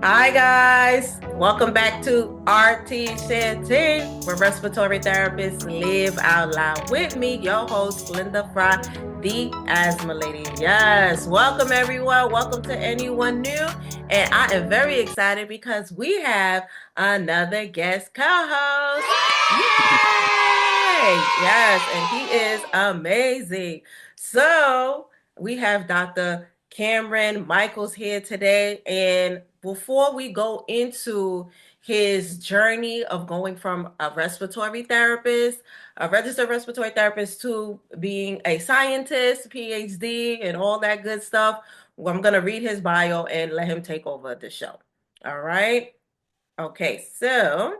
Hi guys, welcome back to Rts Share Tea, where respiratory therapists live out loud. With me, your host Linda Fry, the Asthma Lady. Yes, welcome everyone. Welcome to anyone new, and I am very excited because we have another guest co-host. Yay! Yes, and he is amazing. So we have Dr. Khamron Micheals here today. And before we go into his journey of going from a respiratory therapist, a registered respiratory therapist, to being a scientist, PhD, and all that good stuff, well, I'm going to read his bio and let him take over the show. All right. Okay. So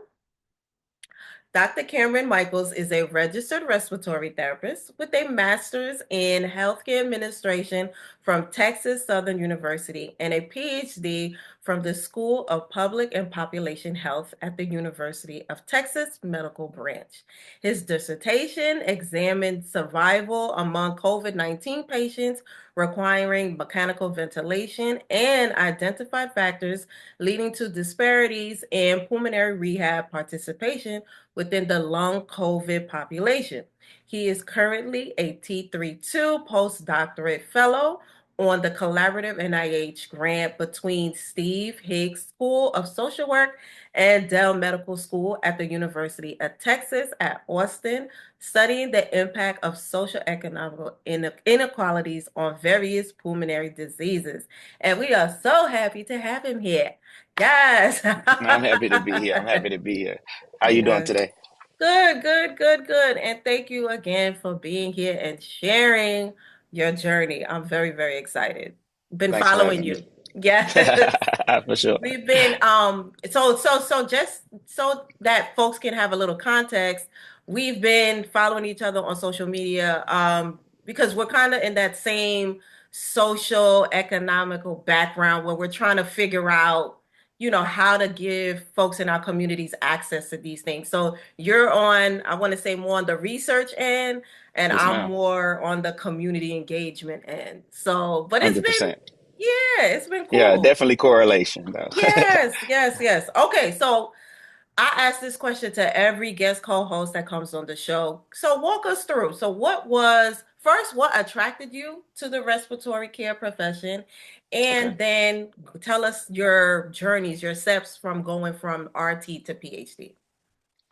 Dr. Khamron Micheals is a registered respiratory therapist with a master's in healthcare administration from Texas Southern University and a PhD from the School of Public and Population Health at the University of Texas Medical Branch. His dissertation examined survival among COVID-19 patients requiring mechanical ventilation and identified factors leading to disparities in pulmonary rehab participation within the long COVID population. He is currently a T32 postdoctorate fellow on the collaborative NIH grant between Steve Higgs School of Social Work and Dell Medical School at the University of Texas at Austin, studying the impact of social economic inequalities on various pulmonary diseases. And we are so happy to have him here. Yes. I'm happy to be here. I'm happy to be here. How you doing Yeah. today? Good, good, good, good. And thank you again for being here and sharing your journey. I'm very, very excited. Been Thanks for following having me. you. Yes. For sure. We've been so just so that folks can have a little context, we've been following each other on social media because we're kind of in that same social economical background where we're trying to figure out, how to give folks in our communities access to these things. So you're on, I want to say more on the research end, and Yes, I'm ma'am. more on the community engagement end. So, but it's been 100%. yeah, it's been Yeah, cool. definitely correlation though. Yes, yes, yes. Okay, so I ask this question to every guest co-host that comes on the show. So walk us through. So what attracted you to the respiratory care profession? Okay. And then tell us your journeys, your steps from going from RT to PhD.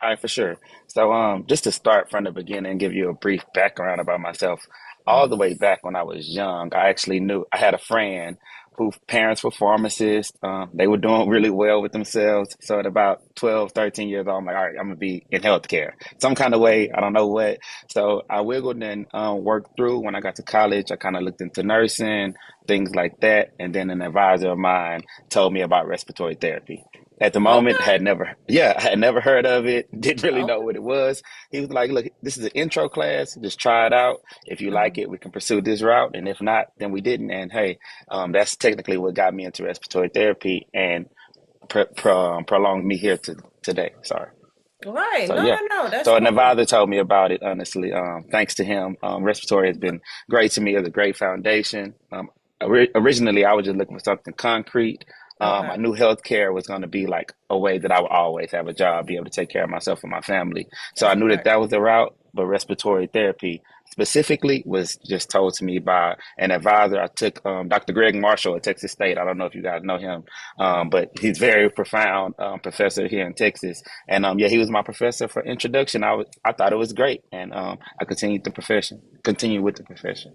All right, for sure. So, just to start from the beginning and give you a brief background about myself, all the way back when I was young, I actually knew I had a friend whose parents were pharmacists. They were doing really well with themselves. So at about 12, 13 years old, I'm like, all right, I'm gonna be in healthcare. Some kind of way, I don't know what. So I wiggled and worked through. When I got to college, I kind of looked into nursing, things like that. And then an advisor of mine told me about respiratory therapy. At the moment, Okay. I had never heard of it, didn't really know Okay. what it was. He was like, look, this is an intro class, just try it out. If you like Mhm. it, we can pursue this route. And if not, then we didn't. And hey, that's technically what got me into respiratory therapy and prolonged me here to today. Sorry. Right. So No, yeah. no, no. That's So an cool. advisor told me about it, honestly. Thanks to him, respiratory has been great to me as a great foundation. Originally, I was just looking for something concrete. I Okay. knew healthcare was going to be like a way that I would always have a job, be able to take care of myself and my family. So I That's knew that right. that was the route, but respiratory therapy specifically was just told to me by an advisor. I took Dr. Greg Marshall at Texas State. I don't know if you guys know him, but he's very profound professor here in Texas. And yeah, he was my professor for introduction. I thought it was great, and I continue with the profession.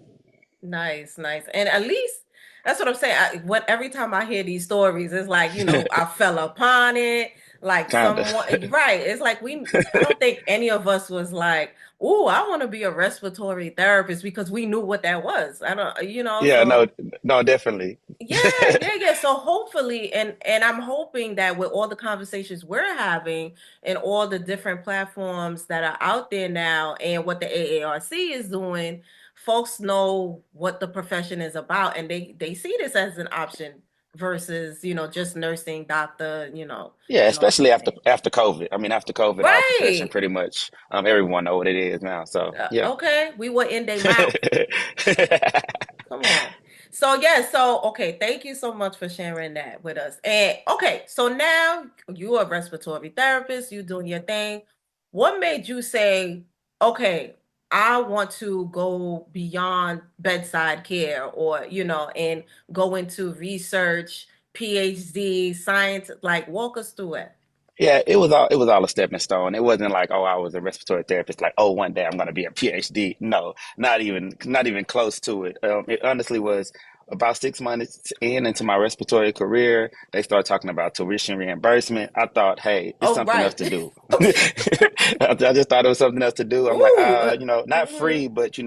Nice, nice. And at least that's what I'm saying. Every time I hear these stories, it's like, I fell upon it, like Kinda. someone, right. It's like I don't think any of us was like, oh, I want to be a respiratory therapist because we knew what that was. I don't, Yeah, no, so no, definitely. yeah, yeah, yeah. So hopefully, and I'm hoping that with all the conversations we're having and all the different platforms that are out there now and what the AARC is doing, folks know what the profession is about and they see this as an option versus, just nursing, doctor, Yeah, and all especially these after things. after COVID. I mean, after COVID, our profession Right. pretty much everyone know what it is now. So yeah. Okay. We were in their mouth. Come on. So yeah, so okay, thank you so much for sharing that with us. And okay, so now you're a respiratory therapist, you doing your thing. What made you say, okay, I want to go beyond bedside care or, and go into research, PhD, science, like walk us through it. Yeah, it was all a stepping stone. It wasn't like, oh, I was a respiratory therapist, like, oh, one day I'm gonna be a PhD. No, not even close to it. It honestly was about 6 months into my respiratory career, they started talking about tuition reimbursement. I thought, hey, it's Oh, something else right. to do. I just thought it was something else to do. I'm like, Ooh, not free, but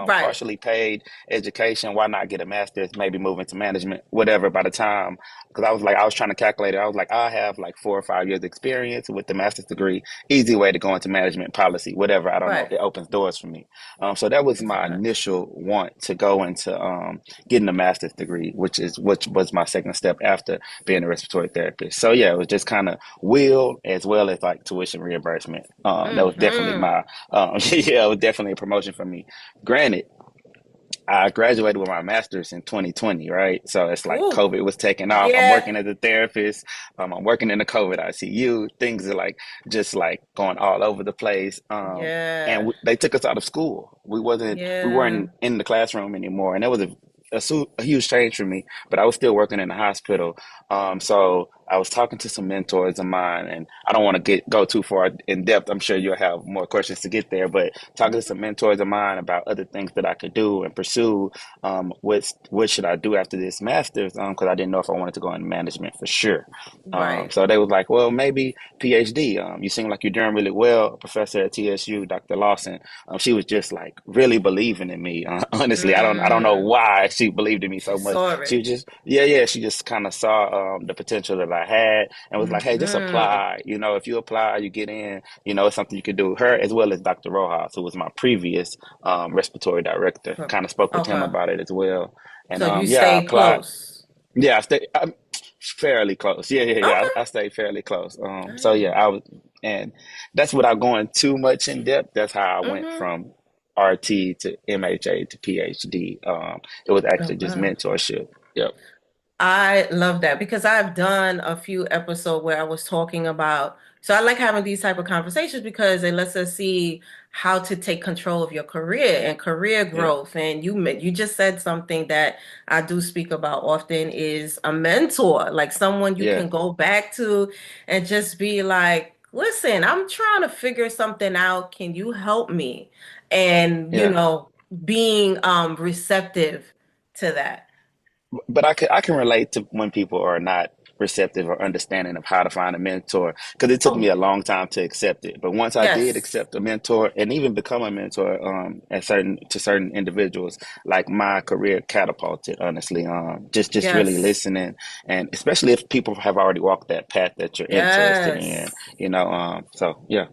right, partially paid education. Why not get a master's, maybe move into management, whatever by the time, because I was trying to calculate it. I was like, I have like 4 or 5 years experience with the master's degree. Easy way to go into management policy, whatever. I don't know. right. It opens doors for me. So that was That's a my fact. initial want to go into getting a master's degree, which was my second step after being a respiratory therapist. So yeah, it was just kind of will as well as like tuition reimbursement. That was definitely Mm-hmm. my yeah, it was definitely a promotion for me. Granted, I graduated with my master's in 2020, right? So it's like Ooh, COVID was taking off. I'm yeah, working as a therapist. I'm working in the COVID ICU. Things are like just like going all over the place. yeah, They took us out of school. We yeah. weren't in the classroom anymore, and that was a huge change for me. But I was still working in the hospital. So I was talking to some mentors of mine, and I don't want to go too far in depth. I'm sure you'll have more questions to get there, but talking to some mentors of mine about other things that I could do and pursue. What should I do after this master's? Because I didn't know if I wanted to go into management for sure. Right. So they was like, well, maybe PhD. You seem like you're doing really well. A professor at TSU, Dr. Lawson, she was just like really believing in me. Honestly, I don't know Mm, why she believed in me she so much. saw She it. was just yeah. She just kind of saw the potential that I had and was like, hey, just Mm-hmm. apply. If you apply, you get in. It's something you could do. Her as well as Dr. Rojas, who was my previous respiratory director. Kind of spoke with him Okay. about it as well. And So you yeah, I stayed applied. close. Yeah, I'm fairly close. Yeah. I Okay. stayed fairly close. So yeah, Dang. I was, and that's without going too much in depth. That's how I went Mm-hmm. from RT to MHA to PhD. It was Oh, actually just wow. mentorship. Yep. I love that because I've done a few episodes where I was talking about, so I like having these type of conversations because it lets us see how to take control of your career and career Yep. growth. And you just said something that I do speak about often is a mentor, like someone you Yeah. can go back to and just be like, listen, I'm trying to figure something out. Can you help me? And, Yeah. being receptive to that. But I can relate to when people are not receptive or understanding of how to find a mentor because it took me Oh, a long time to accept it. But once I did yes. accept a mentor and even become a mentor at certain individuals, like my career catapulted. Honestly, just really Yes. listening, and especially if people have already walked that path that you're interested in. Yes. So yeah.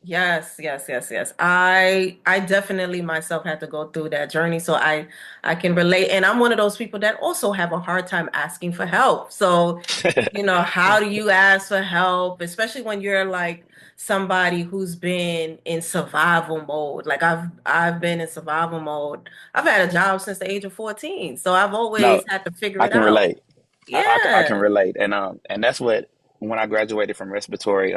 Yes, yes, yes, yes. I definitely myself had to go through that journey, so I can relate. And I'm one of those people that also have a hard time asking for help. So, how do you ask for help, especially when you're like somebody who's been in survival mode? Like I've been in survival mode. I've had a job since the age of 14, so I've No, always had to figure I it can out. relate. I can Yeah. relate, and that's what when I graduated from respiratory,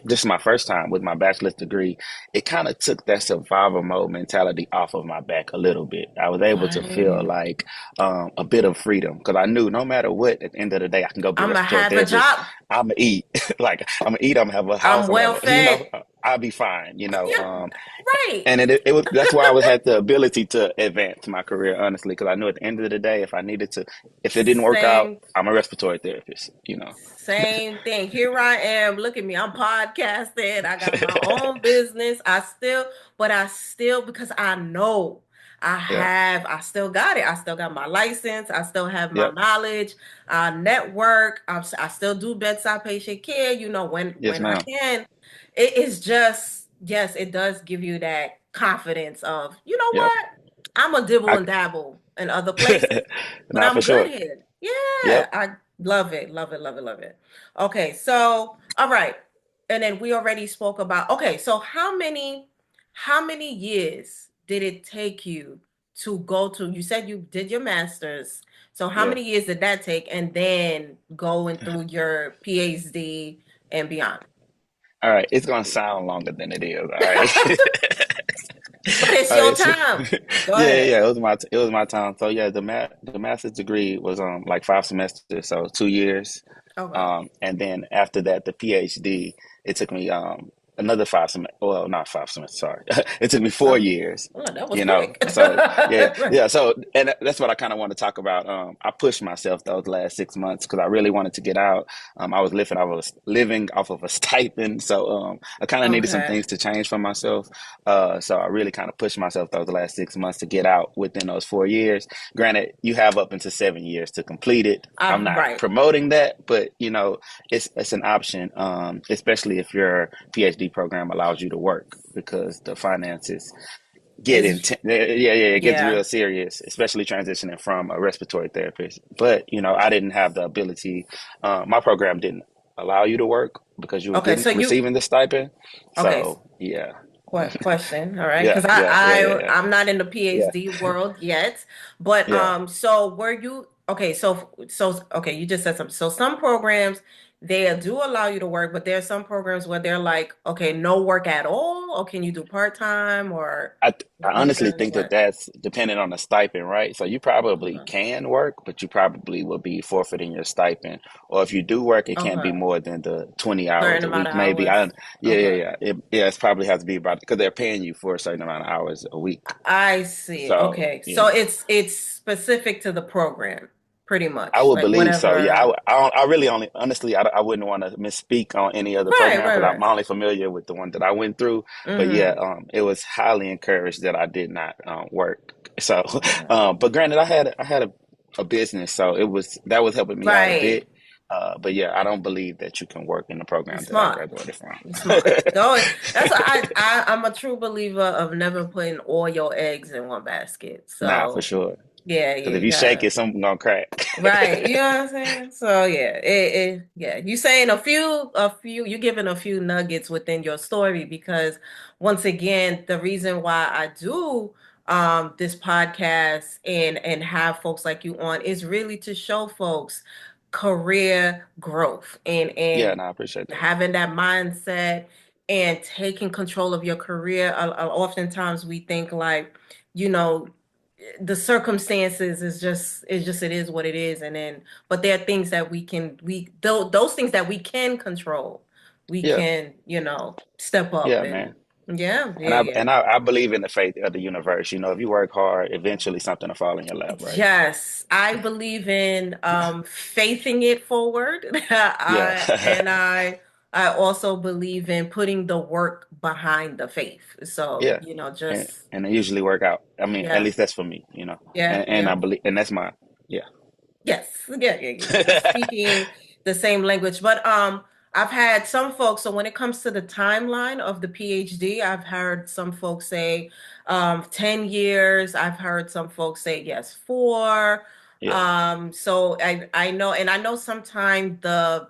this is my first time with my bachelor's degree. It kind of took that survival mode mentality off of my back a little bit. I was able to feel Right. like a bit of freedom because I knew no matter what, at the end of the day, I can go be a I'm gonna respiratory have a therapist. job. I'm gonna eat, like I'm gonna eat. I'm gonna have a house. I'm I'm gonna well have, fed. I'll be fine. Yeah, right. And it was that's why I was had the ability to advance my career honestly because I knew at the end of the day if it didn't work out Same, I'm a respiratory therapist. same thing. Here I am. Look at me. I'm podcasting. I got my own business. But I still, because I know Yeah. I still got it. I still got my license. I still have my Yep. knowledge, network. I still do bedside patient care, Yes, when I ma'am. can. It is just, yes, it does give you that confidence of, you know Yep. what? I'm a dibble I and dabble in other places, but Not for I'm good sure. here. Yeah, Yep. I love it, love it, love it, love it. Okay, so all right. And then we already spoke about, okay, so how many years did it take you to go to, you said you did your master's. So how Yeah. many years did that take? And then going through your PhD and beyond. All right. It's gonna sound longer than it is. All right. But it's All your right. time. Go Yeah, yeah, ahead. yeah. It was my time. So yeah, the master's degree was like 5 semesters, so 2 years. Okay. And then after that, the PhD, it took me another 5 semesters. Well, not 5 semesters. Sorry, it took me four Oh, years. oh, that was You know, quick. so yeah, yeah. So and that's what I kind of want to talk about. I pushed myself those last 6 months because I really wanted to get out. I was living off of a stipend, so I kind of needed some Okay. things to change for myself. So I really kind of pushed myself those last 6 months to get out within those 4 years. Granted, you have up until 7 years to complete it. I'm not Right. promoting that, but it's an option, especially if your PhD program allows you to work because the finances get Is intense. Yeah, yeah, it gets yeah. real serious, especially transitioning from a respiratory therapist. But I didn't have the ability. My program didn't allow you to work because you was Okay, getting so you receiving the stipend. okay. So yeah, Question, all right? yeah, Because yeah, yeah, yeah, yeah, I'm not in the yeah, PhD world yet, but yeah. so were you okay? So okay, you just said something. So some programs they do allow you to work, but there are some programs where they're like, okay, no work at all, or can you do part-time or I honestly weekends? think that What? that's dependent on the stipend, right? So you probably Okay. can work, but you probably will be forfeiting your stipend. Or if you do work, it can't be Okay. more than the 20 hours Certain a amount week, of maybe. hours. Yeah, yeah, Okay. yeah. It's probably has to be about because they're paying you for a certain amount of hours a week. I see. So, Okay. So it's specific to the program, pretty I much. would Like believe so. Yeah, whatever. I really only honestly I wouldn't want to misspeak on any other Right, program right, because I'm right. only familiar with the one that I went through. But yeah, Mm-hmm. it was highly encouraged that I did not work. So, Okay. but granted, I had a business, so that was helping me out a Right. bit. But yeah, I don't believe that you can work in the You're program that I smart. graduated from. You're smart. Go. That's what I'm a true believer of never putting all your eggs in one basket. Nah, for So sure. yeah, yeah, Because if you you shake gotta. it, something gonna crack. Right. You know what I'm saying? So yeah, yeah. You saying you're giving a few nuggets within your story because once again, the reason why I do this podcast and have folks like you on is really to show folks career growth Yeah, and no, I appreciate that. having that mindset and taking control of your career. Oftentimes we think like, you know, the circumstances is just it is what it is, and then but there are things that those things that we can control, we Yeah, can step up yeah, and man. yeah, And yeah, I yeah. and I, I believe in the faith of the universe. If you work hard, eventually something will fall in your lap, right? Yes, I believe in faithing it forward. Yeah, I also believe in putting the work behind the faith. So, yeah. And just and they usually work out. I mean, at yeah, least that's for me. yeah, And I yeah. believe, and that's my yeah. Yes, yeah, yeah, yeah. We speaking the same language, but I've had some folks. So when it comes to the timeline of the PhD, I've heard some folks say 10 years. I've heard some folks say yes, 4. Yeah, So I know, and I know sometimes the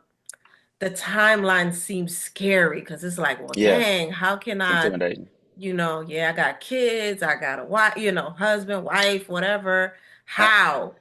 timeline seems scary because it's like, well, yeah. dang, how can It's I, intimidating. yeah, I got kids, I got a wife, husband, wife, whatever. I, How?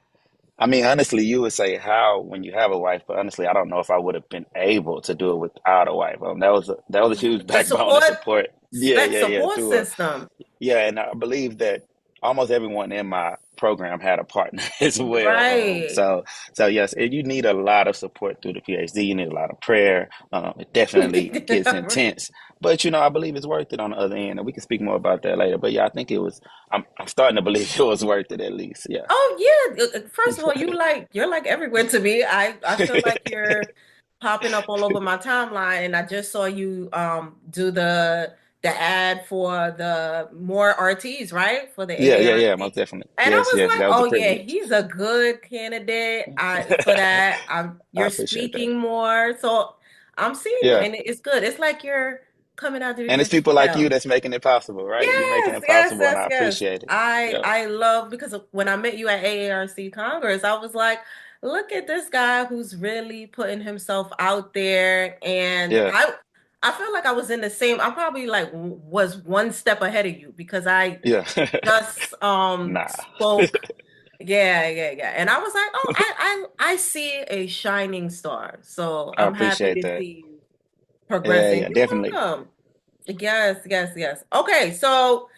I mean, honestly, you would say how when you have a wife, but honestly, I don't know if I would have been able to do it without a wife. That was a huge The backbone and support support. Yeah, yeah, yeah. support system. Yeah, and I believe that almost everyone in my program had a partner as well. Right. So yes, you need a lot of support through the PhD. You need a lot of prayer. It definitely gets intense, but I believe it's worth it on the other end, and we can speak more about that later. But yeah, I think it was. I'm starting to believe it was worth it at least. Yeah. Oh yeah. First of all, you're like everywhere to me. I feel like you're popping up all over my timeline, and I just saw you do the ad for the more RTs, right? For the Yeah, yeah, yeah, AARC. most definitely. And I Yes, was yes, like, that was a oh yeah, privilege. he's a good candidate. For that. I You're appreciate that. speaking more. So I'm seeing it Yeah. and it's good. It's like you're coming out of And your it's people like you shell. that's making it possible, right? You're making Yes, it yes, possible, and yes, I yes. appreciate it. I Yeah. I love because when I met you at AARC Congress, I was like, look at this guy who's really putting himself out there. And Yeah. I feel like I was in the same. I probably like was one step ahead of you because I Yeah. just Nah. spoke. Yeah, yeah, yeah. And I was like, oh, I see a shining star. So I I'm happy appreciate to that. see you Yeah, progressing. yeah, You're definitely. welcome. Yes, yes, yes. Okay, so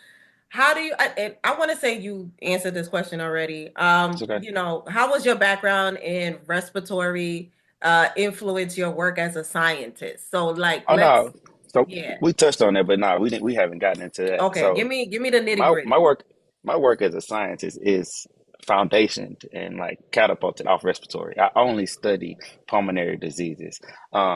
how do you and I want to say you answered this question already. It's okay. How was your background in respiratory influence your work as a scientist? So like Oh let's no. So yeah. we touched on that, but no, we haven't gotten into that. Okay, So give me the nitty my my gritty. work my work as a scientist is foundationed and like catapulted off respiratory. I only study pulmonary diseases.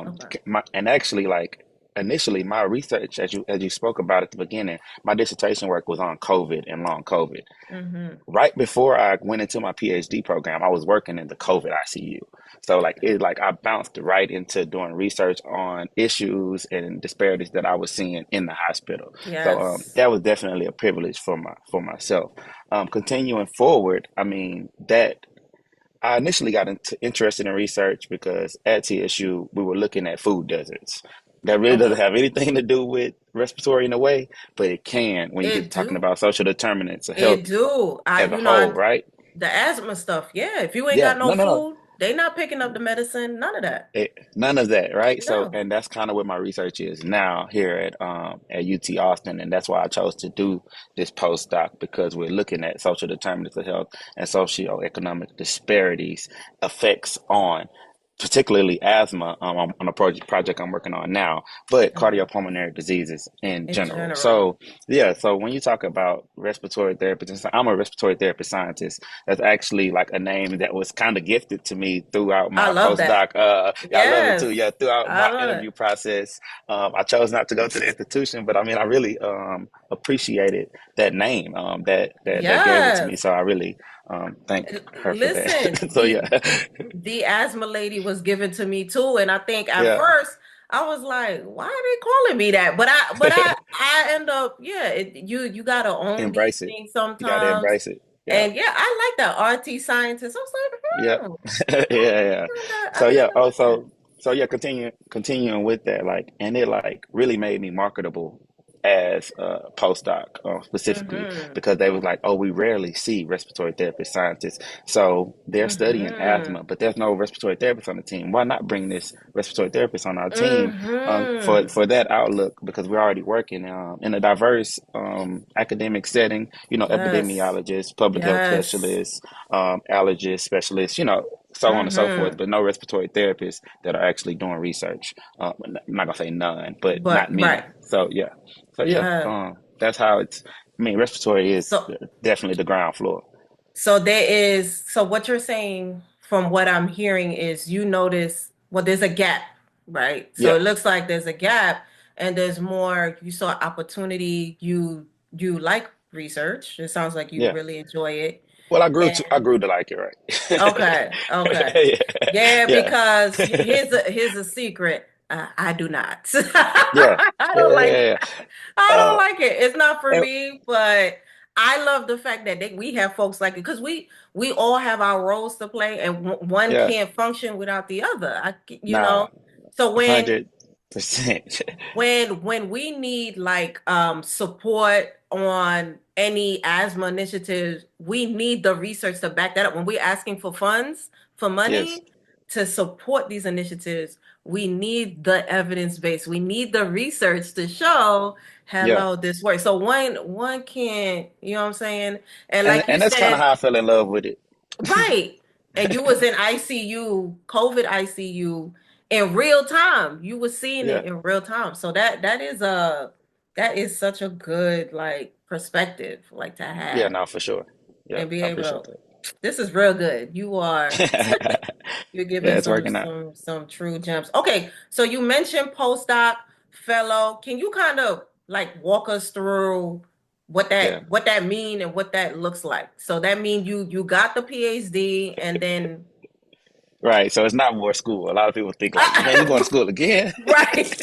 Okay. And actually, like initially, my research, as you spoke about at the beginning, my dissertation work was on COVID and long COVID. Mm-hmm. Right before I went into my PhD program, I was working in the COVID ICU. So like I bounced right into doing research on issues and disparities that I was seeing in the hospital. So Yes. that was definitely a privilege for myself. Continuing forward, I mean that I initially got interested in research because at TSU we were looking at food deserts. That really doesn't Okay. have anything to do with respiratory in a way, but it can when you get to It talking do. about social determinants of health It do. as a whole, right? The asthma stuff. Yeah, if you ain't Yeah, got no no. food, they not picking up the medicine, none of that. None of that, right? So, No. and that's kind of what my research is now here at UT Austin, and that's why I chose to do this postdoc because we're looking at social determinants of health and socioeconomic disparities effects on particularly asthma on a project I'm working on now, but Okay. cardiopulmonary diseases in In general. general. So yeah, so when you talk about respiratory therapists, I'm a respiratory therapist scientist. That's actually like a name that was kind of gifted to me throughout I my love that. postdoc. Yeah, I love it too. Yes. Yeah, throughout I my love interview it. process, I chose not to go to the institution, but I mean, I really appreciated that name that gave it to me. Yes. So I really thank her for Listen, that. So the yeah, the asthma lady was given to me too, and I think at yeah. first I was like, why are they calling me that? But I end up, yeah, you gotta own these Embrace it. things You got to sometimes. embrace it. Yeah. And yeah, I like that RT scientist. I was Yep. like, Yeah, yeah. I So didn't yeah, know that. yeah, continuing with that, like, and it like really made me marketable as a postdoc, specifically Mm-hmm. because they was like, oh, we rarely see respiratory therapist scientists, so they're studying asthma, Mm-hmm. but there's no respiratory therapist on the team. Why not bring this respiratory therapist on our team, Mm-hmm. for that outlook? Because we're already working in a diverse academic setting. You know, Yes. epidemiologists, public health Yes. specialists, allergist specialists, so on and so forth, Mm-hmm. but no respiratory therapists that are actually doing research. I'm not gonna say none, but But not right. many. So yeah, Yeah. that's how it's. I mean, respiratory is So definitely the ground floor. so what you're saying from what I'm hearing is you notice, well, there's a gap, right? So Yeah, it looks like there's a gap and there's more, you saw opportunity, you like research. It sounds like you yeah. really enjoy it. Well, I And grew to like it, right? okay, okay. Yeah, Yeah, yeah, because here's a secret. I do not. yeah, I yeah, don't yeah, like yeah. I don't Uh, like it. It's not for and, me, but I love the fact that we have folks like it because we all have our roles to play, and one yeah, can't function without the other. nah, So when 100%. when we need like support on any asthma initiatives, we need the research to back that up. When we're asking for funds, for Yes, money to support these initiatives, we need the evidence base. We need the research to show, yeah, hello, this works. So one can't, you know what I'm saying? And like you and that's kind of said, how I fell in love with it. right. And you was in ICU, COVID ICU in real time. You was seeing Yeah, it in real time. So that is such a good like perspective like to yeah, have no, for sure. Yeah, and be I appreciate able this is real good. that. You're Yeah, giving it's some working out. some some true gems. Okay, so you mentioned postdoc fellow. Can you kind of like walk us through what Yeah, that mean and what that looks like? So that mean you got the PhD and then right. So it's not more school. A lot of people think like, man, you going to school again? right.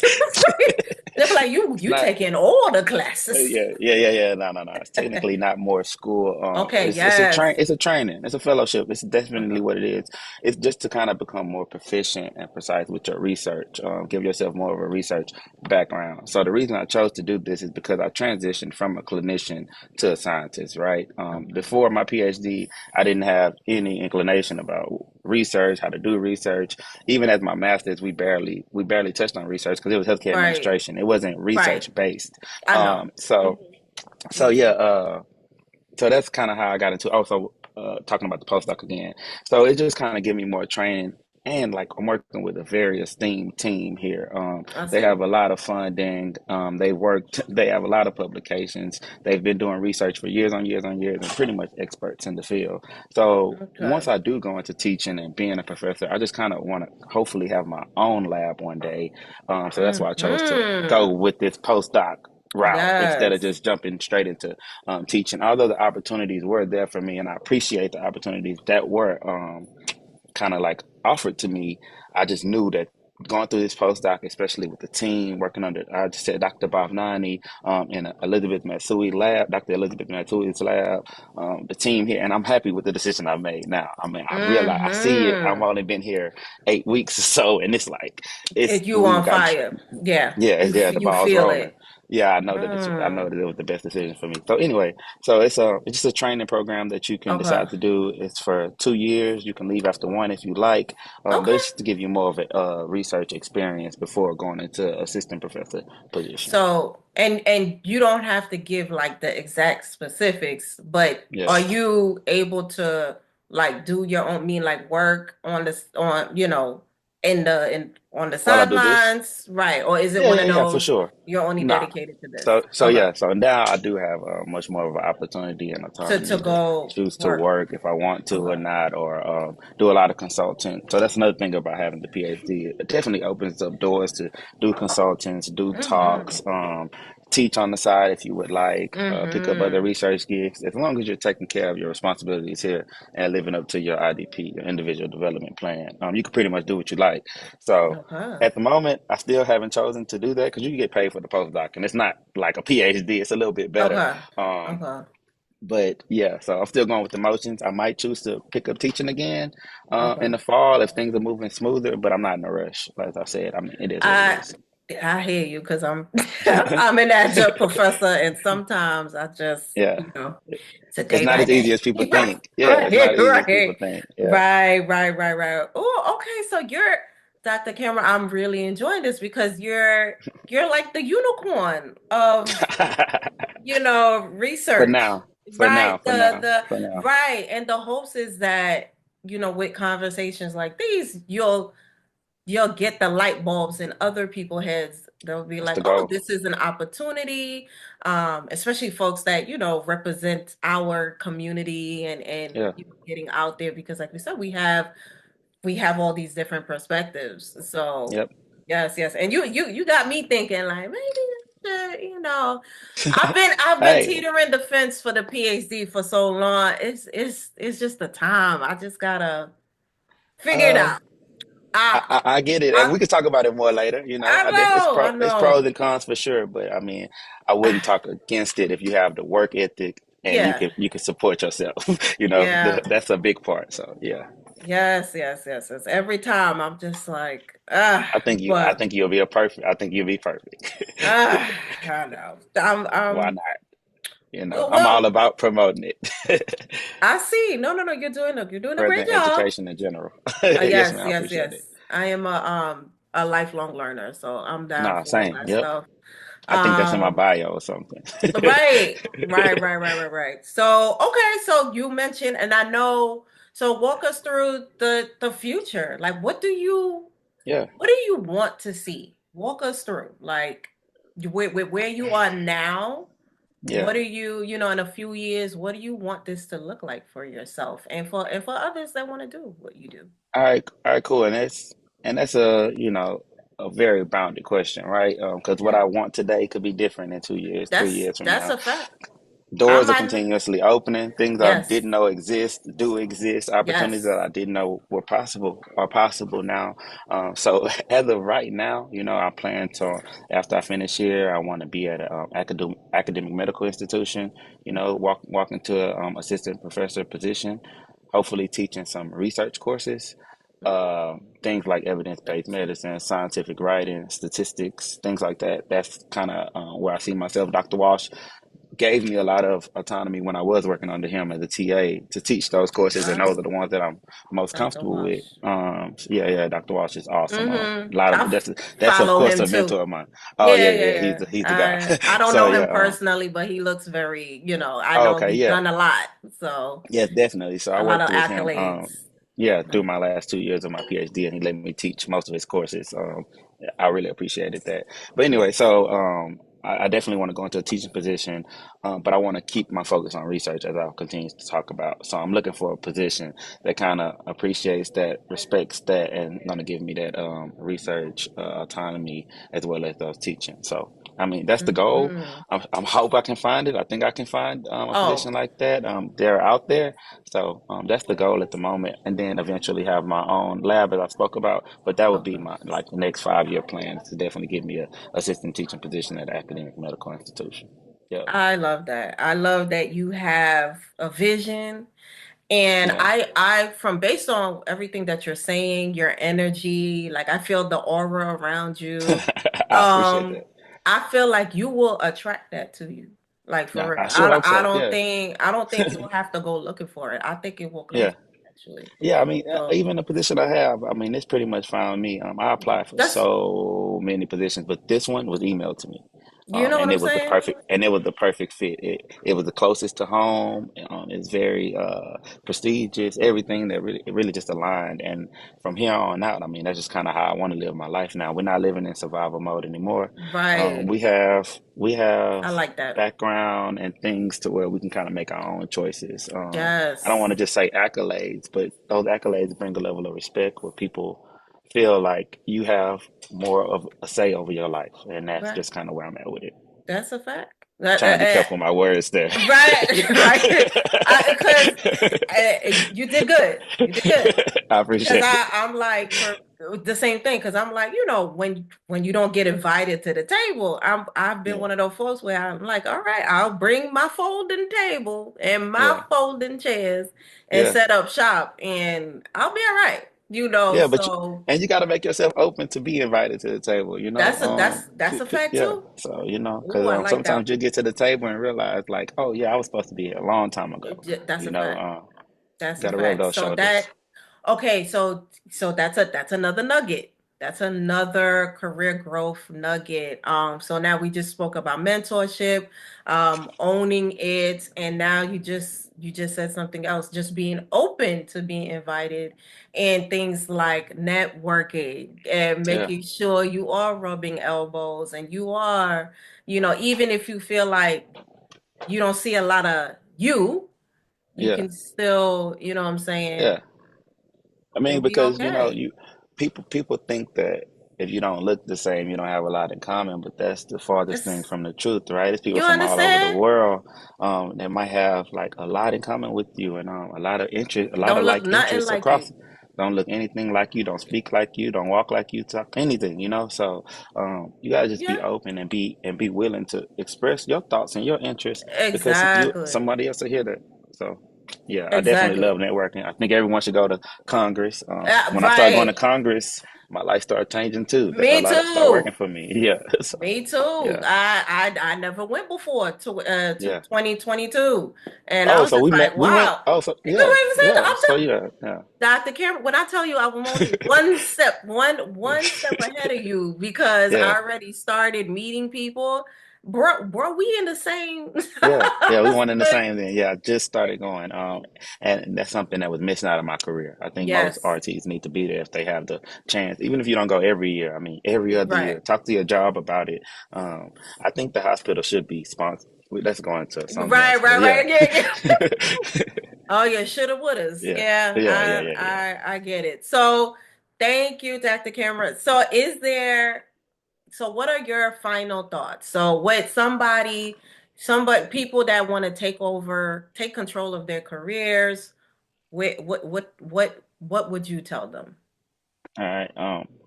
They'll be like, It's you not. taking all the classes. Yeah. No. It's technically not more school. Okay, It's a yes. it's a training. It's a fellowship. It's definitely Okay. what it is. It's just to kind of become more proficient and precise with your research. Give yourself more of a research background. So the reason I chose to do this is because I transitioned from a clinician to a scientist. Right. Before my PhD, I didn't have any inclination about research, how to do research. Even as my master's, we barely touched on research because it was healthcare Right. administration. It wasn't Right. research based. I know. Um, so Hmm. so yeah, so that's kind of how I got into also talking about the postdoc again. So it just kind of gave me more training. And like I'm working with a very esteemed team here. I They see. have a lot of funding. They have a lot of publications. They've been doing research for years on years on years and pretty much experts in the field. So Okay. once I do go into teaching and being a professor, I just kind of want to hopefully have my own lab one day. So that's why I chose to go Hmm. with this postdoc route instead of Yes. just jumping straight into teaching. Although the opportunities were there for me, and I appreciate the opportunities that were kind of like offered to me, I just knew that going through this postdoc, especially with the team working under, I just said Dr. Bhavnani and Elizabeth Matsui's lab, Dr. Elizabeth Matsui's lab, the team here, and I'm happy with the decision I made now. I mean, I realize, I see it. I've Hmm. only been here 8 weeks or so, and it's like, You we on got, fire. Yeah. yeah, the You ball's feel rolling. it. Yeah, I know Hmm. that it was the best decision for me. So anyway, so it's just a training program that you can Okay. decide to do. It's for 2 years. You can leave after one if you like, but Okay. it's just to give you more of a research experience before going into assistant professor position. So, and you don't have to give like the exact specifics, but Yeah. are you able to like do your own mean like work on this on in on the While I do this, sidelines, right? Or is it yeah, one yeah, of yeah, for those sure. you're only Nah. dedicated to this? So Okay. yeah, so now I do have much more of an opportunity and To autonomy to go choose to work. work if I want to or Okay. not, or do a lot of consulting. So that's another thing about having the PhD. It definitely opens up doors to do consultants, do Mm-hmm. talks, teach on the side if you would like, pick up other Mm-hmm. research gigs, as long as you're taking care of your responsibilities here and living up to your IDP, your individual development plan. You can pretty much do what you like. So Okay. at the moment, I still haven't chosen to do that because you can get paid for the postdoc, and it's not like a PhD. It's a little bit better. Okay. Um, Okay. but yeah, so I'm still going with the motions. I might choose to pick up teaching again in Okay. the fall if things are moving smoother, but I'm not in a rush. As I said, I mean, it is what it I is. I hear you because I'm I'm an adjunct professor and sometimes I just, Yeah, it's a it's day not by as day. easy as people Right, think. Yeah, it's not right, as easy as people right. think. Yeah. Right. Oh, okay. So you're Dr. Cameron, I'm really enjoying this because you're like the unicorn of, For research. now, Right. The for now. right. And the hopes is that, with conversations like these, you'll get the light bulbs in other people's heads. They'll be That's like, the oh, goal. this is an opportunity. Especially folks that, represent our community and Yeah. getting out there because like we said, we have all these different perspectives. So Yep. yes. And you got me thinking like maybe I should, I've been Hey, teetering the fence for the PhD for so long. It's just the time. I just gotta figure it uh, out. I I get it, and I we can talk about it more later. I know, I It's pros know. and cons for sure, but I mean, I wouldn't talk against it if you have the work ethic and Yeah, you can support yourself. yeah. That's a big part. So yeah, Yes. Every time I'm just like, I but think you'll be a perfect. I think you'll be perfect. ah, I know. Why I'm not? I'm all well. about promoting it. I see. No. You're doing a great Further job. education in general. Yes, Yes, man, I yes, appreciate it. yes. I am a lifelong learner, so I'm down Nah, for all same. that Yep. stuff. I think that's in my Um, bio or something. right. So, okay, so you mentioned, and I know, so walk us through the future. Like, Yeah, what do you want to see? Walk us through, like, where you are now. yeah. What do you, in a few years, what do you want this to look like for yourself and for others that want to do what you do? All right, cool. And that's a a very bounded question, right? Because what Yeah, I want today could be different in 2 years, 3 years from that's now. a fact. I Doors are might, continuously opening. Things I yes, didn't know exist do exist. Opportunities that yes. I didn't know were possible are possible now. So as of right now, I plan to, after I finish here, I want to be at an academic medical institution. Walk into a assistant professor position, hopefully teaching some research courses. Things like evidence-based That's it. medicine, scientific writing, statistics, things like that. That's kind of where I see myself. Dr. Walsh gave me a lot of autonomy when I was working under him as a TA to teach those courses, and those are Wow, the ones that I'm most Dr. comfortable with. Wash. Yeah, Dr. Walsh is awesome. A lot I of that's of follow course him a too. mentor of mine. Oh Yeah, yeah, yeah, yeah, yeah. he's the guy. I don't So know yeah, him personally, but he looks very, I oh, know okay, he's yeah, done a lot. So yes, definitely. So I a lot worked of with him, accolades. yeah, through Like, my last 2 years of my PhD, and he let me teach most of his courses. I really appreciated that. But yeah. anyway, so I definitely want to go into a teaching position, but I want to keep my focus on research as I'll continue to talk about. So I'm looking for a position that kind of appreciates that, respects that, and going to give me that research autonomy as well as those teaching. So I mean, that's the goal. Hmm. I hope I can find it. I think I can find a Oh, position like that. They're out there. So that's the goal at the moment. And then eventually have my own lab as I spoke about. But that would be okay. my like the next 5 year plan is to definitely give me a assistant teaching position at an academic medical institution. Yeah. I love that. I love that you have a vision. And Yeah. from based on everything that you're saying, your energy, like I feel the aura around you. I appreciate Um, that. I feel like you will attract that to you. Like Yeah. for real. I sure hope so. Yeah. I don't think you'll have to go looking for it. I think it will come Yeah. to you actually. Yeah, I mean, So even the position I have, I mean, it's pretty much found me. I applied for that's, so many positions, but this one was emailed to me, you know what and I'm it was the saying? perfect, and it was the perfect fit. It was the closest to home. It's very prestigious. Everything that really, it really just aligned. And from here on out, I mean, that's just kind of how I want to live my life now. We're not living in survival mode anymore. Right. We have I like that. background and things to where we can kind of make our own choices. I don't want Yes. to just say accolades, but those accolades bring a level of respect where people feel like you have more of a say over your life, and that's Right. just kind of where I'm at with it. That's a fact. Trying to be careful with my words there. Right, right. Because you did good. You did good. I Because appreciate it. I'm like for the same thing. Because I'm like, when you don't get invited to the table, I've been Yeah, one of those folks where I'm like, all right, I'll bring my folding table and my yeah, folding chairs and yeah. set up shop, and I'll be all right. Yeah, So and you got to make yourself open to be invited to the table. that's a fact Yeah. too. So Oh, because I like that. sometimes you get to the table and realize like, oh yeah, I was supposed to be here a long time ago. That's You a know, fact. That's a got to rub fact. those So shoulders. that okay, so that's another nugget. That's another career growth nugget. So now we just spoke about mentorship, owning it, and now you just said something else, just being open to being invited and things like networking and Yeah, making sure you are rubbing elbows and you are, even if you feel like you don't see a lot of you yeah, can still, you know what I'm yeah. saying, I you'll mean, be because okay. people think that if you don't look the same, you don't have a lot in common, but that's the farthest thing It's from the truth, right? It's people you from all over the understand? world that might have like a lot in common with you and a lot of interest, a lot of Don't look like nothing interests like across. you. Don't look anything like you, don't speak like you, don't walk like you, talk anything, So you gotta just be Yeah, open and be willing to express your thoughts and your interests because exactly. somebody else will hear that. So yeah, I definitely love Exactly. networking. I think everyone should go to Congress. When I started going to Right. Congress, my life started changing too. A Me lot of started working too. for me. Yeah. So, Me too. yeah. I never went before to Yeah. 2022. And I Oh, was so just like, we went. wow. Oh, so You know yeah, what I'm saying? yeah. So yeah, yeah. Dr. Cameron, when I tell you I'm only one step ahead of you because Yeah. I already started meeting people. Bro, we in the same Yeah, yeah, we went in the same thing. Yeah, I just started going. And that's something that was missing out of my career. I think most Yes, RTs need to be there if they have the chance, even if you don't go every year. I mean, every other right. year. Talk to your job about it. I think the hospital should be sponsored. Let's go into something Right, else, but right, yeah, right. Yeah, yeah. Oh yeah, shoulda, wouldas. yeah, Yeah, yeah, yeah, yeah, yeah. I get it. So thank you, Dr. Cameron. So what are your final thoughts? So with somebody, Somebody, people that want to take control of their careers, what would you tell them? All right.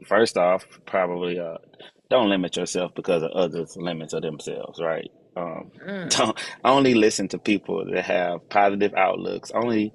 First off, probably don't limit yourself because of others' limits of themselves, right? Mm, Don't only listen to people that have positive outlooks. Only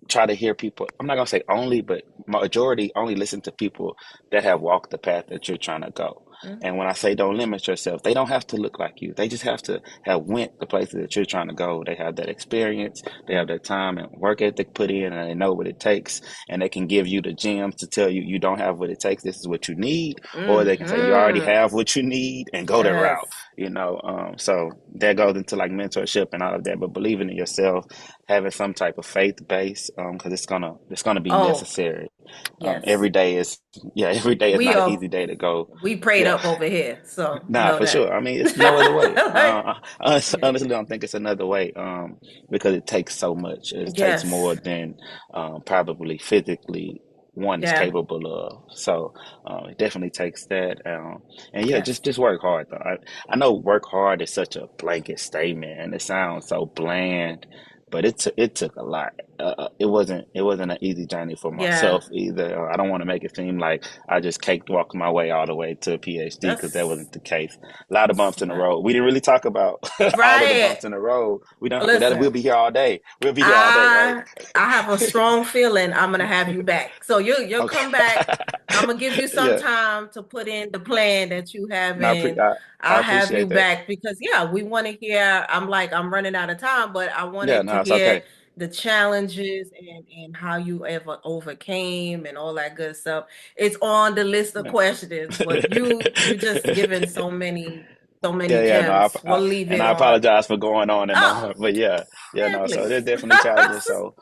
try to hear people. I'm not gonna say only, but majority only listen to people that have walked the path that you're trying to go. mm, And when I say don't limit yourself, they don't have to look like you. They just have to have went the places that you're trying to go. They have that experience, they have mm, that time and work ethic put in, and they know what it takes. And they can give you the gems to tell you you don't have what it takes. This is what you need, or they can say you already mm-hmm. have what you need and go that route. Yes. So that goes into like mentorship and all of that. But believing in yourself, having some type of faith base, because it's gonna be Oh, necessary. yes. Every day is every day is We not an are easy day to go. we prayed Yeah, up over here, so nah, know for that. sure. I mean, it's no other way. Like, I yeah. honestly don't think it's another way. Because it takes so much. It takes more Yes. than probably physically one is Yeah. capable of. So it definitely takes that. And yeah, Yes. just work hard though. I know work hard is such a blanket statement, and it sounds so bland, but it took a lot. It wasn't an easy journey for Yeah. myself either. I don't want to make it seem like I just caked walked my way all the way to a PhD because that That's wasn't the case. A lot of it's bumps in the not road. We didn't really talk about all of the right. bumps in the road. We don't. We'll Listen, be here all day. We'll be here all day, right? I have a strong feeling I'm gonna have you back. So you'll Okay. come back. I'm gonna give you some Yeah. time to put in the plan that you have No, in. I I'll have you appreciate that. back because yeah, we want to hear. I'm running out of time, but I Yeah. wanted to No, it's hear okay. the challenges and how you ever overcame and all that good stuff. It's on the list of Yeah. questions, but you just given so many Yeah, yeah, no, gems. We'll leave and it I on. apologize for going on and Oh, on, but yeah, yeah, man, no. So there's please. definitely challenges. So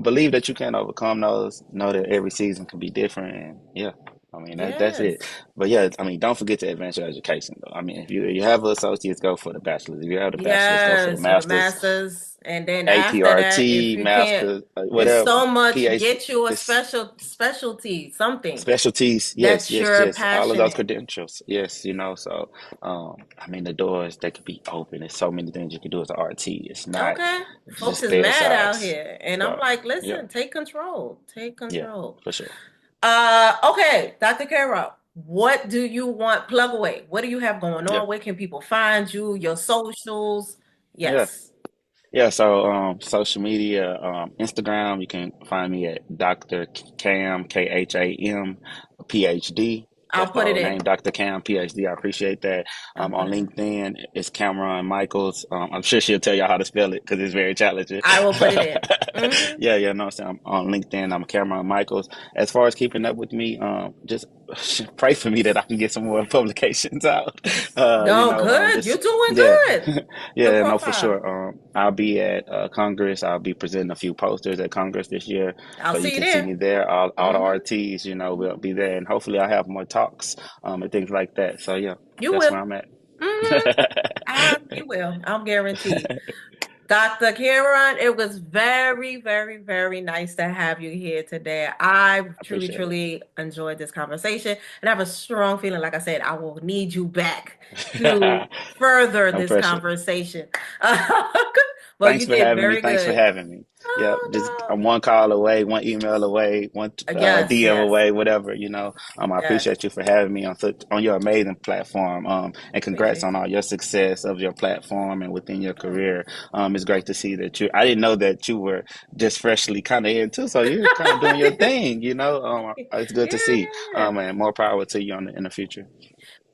believe that you can overcome those. Know that every season can be different, and yeah, I mean that's it. Yes. But yeah, I mean don't forget to advance your education though. I mean if you have an associates, go for the bachelor's. If you have the bachelor's, go for the Yes, for the master's. masters. And then after that, if APRT, you can't, master, it's whatever, so much, PhD. get you a It's specialty, something specialties. Yes, that yes, you're yes. All of those passionate. credentials. Yes, so I mean the doors they could be open. There's so many things you can do as an RT. It's not Okay. Folks just is mad out bedsides. here. And I'm So like, yeah, listen, take control. Take yeah, control. for sure. Okay, Dr. Carol, what do you want? Plug away. What do you have going Yeah, on? Where can people find you? Your socials? yeah. Yes. Yeah, so social media, Instagram, you can find me at Dr. Cam, Kham, PhD. I'll That's my put it whole in. name, Dr. Cam, PhD. I appreciate that. I'll put On it in. LinkedIn, it's Khamron Micheals. I'm sure she'll tell y'all how to spell it because it's very challenging. I will put it in. Mm-hmm. Yeah, no, so I'm on LinkedIn. I'm Khamron Micheals. As far as keeping up with me, just pray for me that I can get some more publications out. No, good. You're Just, doing yeah. good. Good Yeah, no, for profile. sure. I'll be at Congress. I'll be presenting a few posters at Congress this year, I'll so you see you can see me there. there. All the Mm-hmm. RTs, will be there, and hopefully I'll have more talks and things like that. So yeah, You that's will. where I'm at. Mm-hmm. You will. I'm guaranteed. Dr. Karen, it was very, very, very nice to have you here today. I truly, Appreciate truly enjoyed this conversation, and I have a strong feeling, like I said, I will need you back to it. further No this pressure. conversation. But Thanks you for did having me. very Thanks for good. having me. Yep, just Oh, I'm one call away, one email away, one no. Yes, DM yes, away, whatever. I yes. appreciate you for having me on your amazing platform. And congrats Appreciate on you. all your success of your platform and within your Oh. career. It's great to see that I didn't know that you were just freshly kind of in too, so you're kind of doing your thing. It's good to see. Yeah. And more power to you in the future.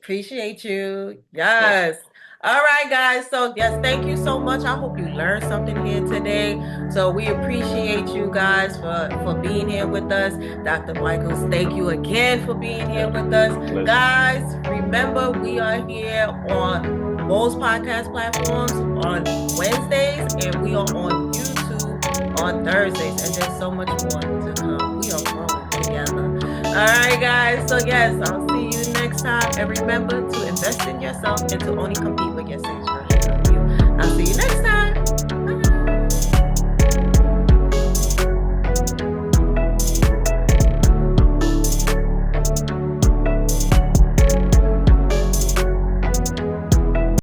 Appreciate you. Yep, Yes. All right, guys. So, yes, thank you so much. I hope you learned something here today. So, we appreciate you guys for being here with us. Dr. Michaels, thank you again for being here yep, with us. my pleasure. Guys, remember we are here on most podcast platforms on Wednesdays, and we are on YouTube on Thursdays, and there's so much more to come. We are growing together. All right, guys. So, yes, I'll see you next time. And remember to invest in yourself and to only compete with your sales version of you. I'll see you next time.